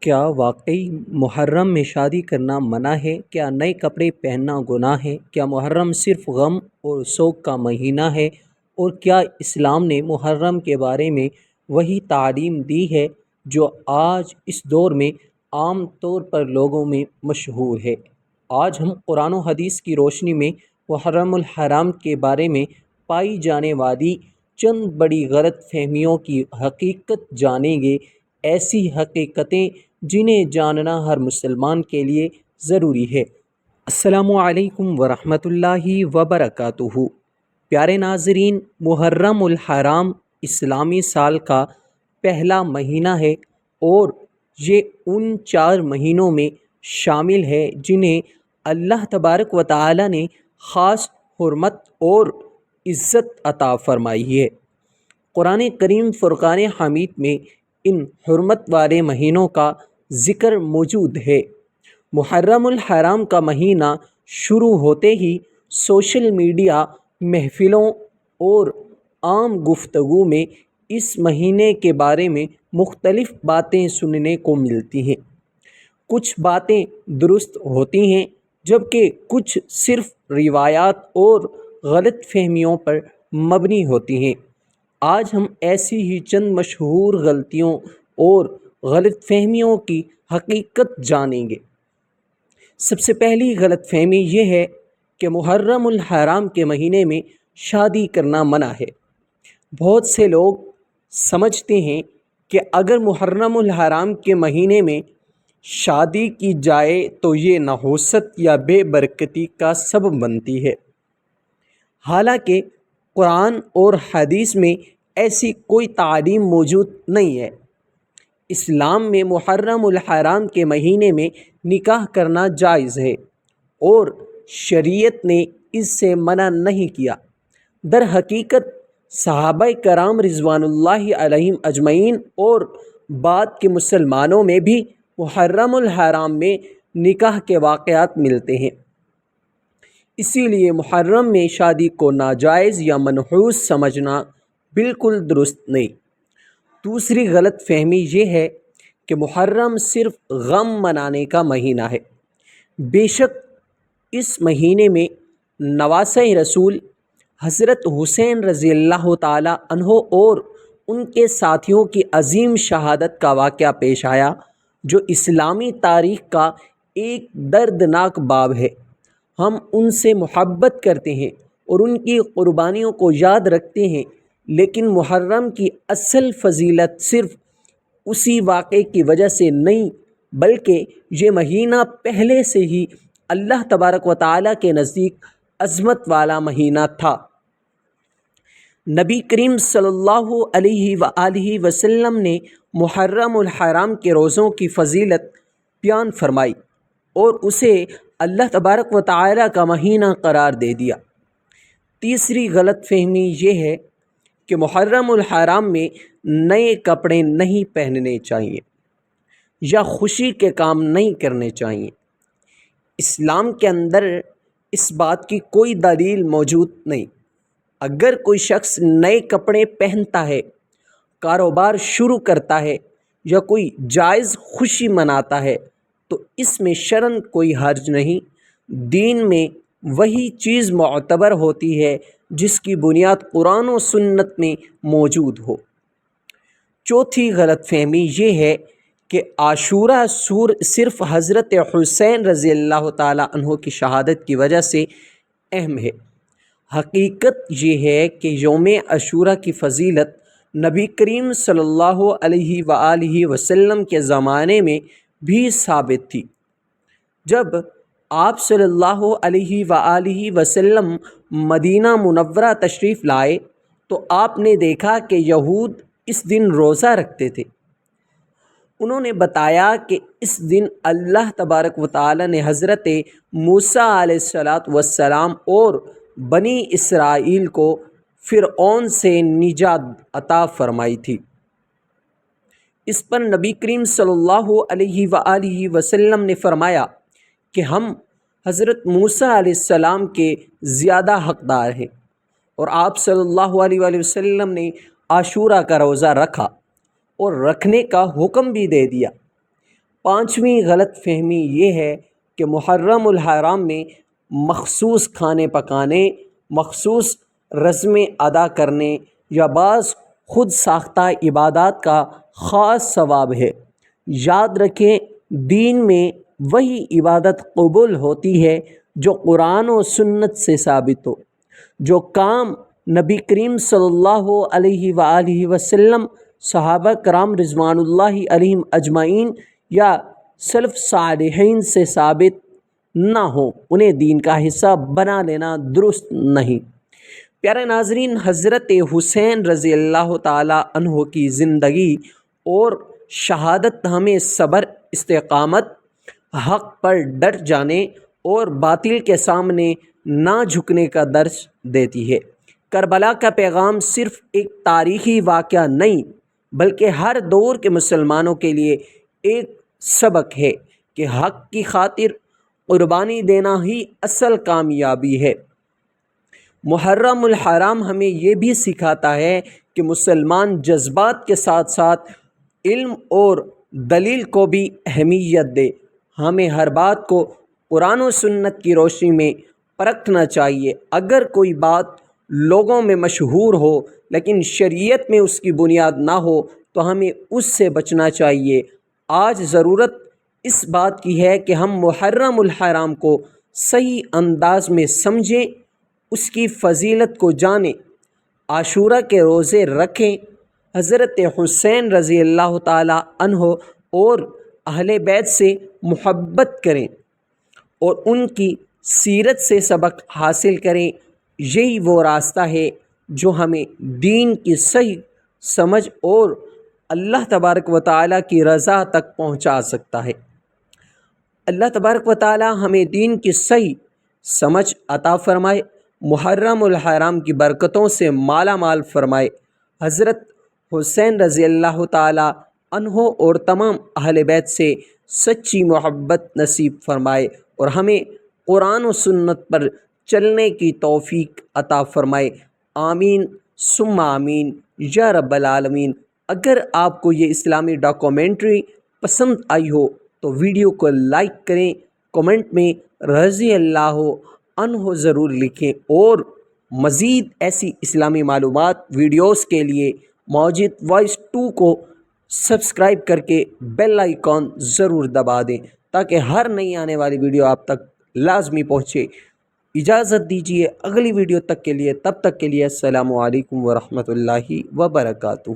کیا واقعی محرم میں شادی کرنا منع ہے؟ کیا نئے کپڑے پہننا گناہ ہے؟ کیا محرم صرف غم اور سوگ کا مہینہ ہے؟ اور کیا اسلام نے محرم کے بارے میں وہی تعلیم دی ہے جو آج اس دور میں عام طور پر لوگوں میں مشہور ہے؟ آج ہم قرآن و حدیث کی روشنی میں محرم الحرام کے بارے میں پائی جانے والی چند بڑی غلط فہمیوں کی حقیقت جانیں گے، ایسی حقیقتیں جنہیں جاننا ہر مسلمان کے لیے ضروری ہے۔ السلام علیکم ورحمۃ اللہ وبرکاتہ۔ پیارے ناظرین، محرم الحرام اسلامی سال کا پہلا مہینہ ہے اور یہ ان 4 مہینوں میں شامل ہے جنہیں اللہ تبارک و تعالی نے خاص حرمت اور عزت عطا فرمائی ہے۔ قرآن کریم فرقان حمید میں ان حرمت والے مہینوں کا ذکر موجود ہے۔ محرم الحرام کا مہینہ شروع ہوتے ہی سوشل میڈیا، محفلوں اور عام گفتگو میں اس مہینے کے بارے میں مختلف باتیں سننے کو ملتی ہیں۔ کچھ باتیں درست ہوتی ہیں جبکہ کچھ صرف روایات اور غلط فہمیوں پر مبنی ہوتی ہیں۔ آج ہم ایسی ہی چند مشہور غلطیوں اور غلط فہمیوں کی حقیقت جانیں گے۔ سب سے پہلی غلط فہمی یہ ہے کہ محرم الحرام کے مہینے میں شادی کرنا منع ہے۔ بہت سے لوگ سمجھتے ہیں کہ اگر محرم الحرام کے مہینے میں شادی کی جائے تو یہ نحوست یا بے برکتی کا سبب بنتی ہے۔ حالانکہ قرآن اور حدیث میں ایسی کوئی تعلیم موجود نہیں ہے۔ اسلام میں محرم الحرام کے مہینے میں نکاح کرنا جائز ہے اور شریعت نے اس سے منع نہیں کیا۔ در حقیقت صحابہ کرام رضوان اللہ علیہم اجمعین اور بعد کے مسلمانوں میں بھی محرم الحرام میں نکاح کے واقعات ملتے ہیں۔ اسی لیے محرم میں شادی کو ناجائز یا منحوس سمجھنا بالکل درست نہیں۔ دوسری غلط فہمی یہ ہے کہ محرم صرف غم منانے کا مہینہ ہے۔ بے شک اس مہینے میں نواسہ رسول حضرت حسین رضی اللہ تعالی عنہ اور ان کے ساتھیوں کی عظیم شہادت کا واقعہ پیش آیا، جو اسلامی تاریخ کا ایک دردناک باب ہے۔ ہم ان سے محبت کرتے ہیں اور ان کی قربانیوں کو یاد رکھتے ہیں، لیکن محرم کی اصل فضیلت صرف اسی واقعے کی وجہ سے نہیں بلکہ یہ مہینہ پہلے سے ہی اللہ تبارک و تعالیٰ کے نزدیک عظمت والا مہینہ تھا۔ نبی کریم صلی اللہ علیہ وآلہ وسلم نے محرم الحرام کے روزوں کی فضیلت بیان فرمائی اور اسے اللہ تبارک و تعالیٰ کا مہینہ قرار دے دیا۔ تیسری غلط فہمی یہ ہے کہ محرم الحرام میں نئے کپڑے نہیں پہننے چاہیے یا خوشی کے کام نہیں کرنے چاہیے۔ اسلام کے اندر اس بات کی کوئی دلیل موجود نہیں۔ اگر کوئی شخص نئے کپڑے پہنتا ہے، کاروبار شروع کرتا ہے یا کوئی جائز خوشی مناتا ہے تو اس میں شرعاً کوئی حرج نہیں۔ دین میں وہی چیز معتبر ہوتی ہے جس کی بنیاد قرآن و سنت میں موجود ہو۔ چوتھی غلط فہمی یہ ہے کہ عاشورہ صرف حضرت حسین رضی اللہ تعالیٰ عنہ کی شہادت کی وجہ سے اہم ہے۔ حقیقت یہ ہے کہ یوم عاشورہ کی فضیلت نبی کریم صلی اللہ علیہ وآلہ وسلم کے زمانے میں بھی ثابت تھی۔ جب آپ صلی اللہ علیہ وآلہ وسلم مدینہ منورہ تشریف لائے تو آپ نے دیکھا کہ یہود اس دن روزہ رکھتے تھے۔ انہوں نے بتایا کہ اس دن اللہ تبارک و تعالی نے حضرت موسیٰ علیہ السلام اور بنی اسرائیل کو فرعون سے نجات عطا فرمائی تھی۔ اس پر نبی کریم صلی اللہ علیہ وآلہ وسلم نے فرمایا کہ ہم حضرت موسیٰ علیہ السلام کے زیادہ حقدار ہیں، اور آپ صلی اللہ علیہ وآلہ وسلم نے عاشورہ کا روزہ رکھا اور رکھنے کا حکم بھی دے دیا۔ 5ویں غلط فہمی یہ ہے کہ محرم الحرام میں مخصوص کھانے پکانے، مخصوص رسمیں ادا کرنے یا بعض خود ساختہ عبادات کا خاص ثواب ہے۔ یاد رکھیں، دین میں وہی عبادت قبول ہوتی ہے جو قرآن و سنت سے ثابت ہو۔ جو کام نبی کریم صلی اللہ علیہ وآلہ وسلم، صحابہ کرام رضوان اللہ علیہم اجمعین یا سلف صالحین سے ثابت نہ ہو، انہیں دین کا حصہ بنا لینا درست نہیں۔ پیارے ناظرین، حضرت حسین رضی اللہ تعالیٰ عنہ کی زندگی اور شہادت ہمیں صبر، استقامت، حق پر ڈٹ جانے اور باطل کے سامنے نہ جھکنے کا درس دیتی ہے۔ کربلا کا پیغام صرف ایک تاریخی واقعہ نہیں بلکہ ہر دور کے مسلمانوں کے لیے ایک سبق ہے کہ حق کی خاطر قربانی دینا ہی اصل کامیابی ہے۔ محرم الحرام ہمیں یہ بھی سکھاتا ہے کہ مسلمان جذبات کے ساتھ ساتھ علم اور دلیل کو بھی اہمیت دے۔ ہمیں ہر بات کو قرآن و سنت کی روشنی میں پرکھنا چاہیے۔ اگر کوئی بات لوگوں میں مشہور ہو لیکن شریعت میں اس کی بنیاد نہ ہو تو ہمیں اس سے بچنا چاہیے۔ آج ضرورت اس بات کی ہے کہ ہم محرم الحرام کو صحیح انداز میں سمجھیں، اس کی فضیلت کو جانیں، عاشورہ کے روزے رکھیں، حضرت حسین رضی اللہ تعالیٰ عنہ اور اہل بیت سے محبت کریں اور ان کی سیرت سے سبق حاصل کریں۔ یہی وہ راستہ ہے جو ہمیں دین کی صحیح سمجھ اور اللہ تبارک و تعالیٰ کی رضا تک پہنچا سکتا ہے۔ اللہ تبارک و تعالیٰ ہمیں دین کی صحیح سمجھ عطا فرمائے، محرم الحرام کی برکتوں سے مالا مال فرمائے، حضرت حسین رضی اللہ تعالیٰ عنہ اور تمام اہل بیت سے سچی محبت نصیب فرمائے اور ہمیں قرآن و سنت پر چلنے کی توفیق عطا فرمائے۔ آمین ثم آمین یا رب العالمین۔ اگر آپ کو یہ اسلامی ڈاکومنٹری پسند آئی ہو تو ویڈیو کو لائک کریں، کومنٹ میں رضی اللہ عنہ ضرور لکھیں اور مزید ایسی اسلامی معلومات ویڈیوز کے لیے موجود وائس 2 کو سبسکرائب کر کے بیل آئیکن ضرور دبا دیں تاکہ ہر نئی آنے والی ویڈیو آپ تک لازمی پہنچے۔ اجازت دیجیے اگلی ویڈیو تک کے لیے، تب تک کے لیے السلام علیکم ورحمۃ اللہ وبرکاتہ۔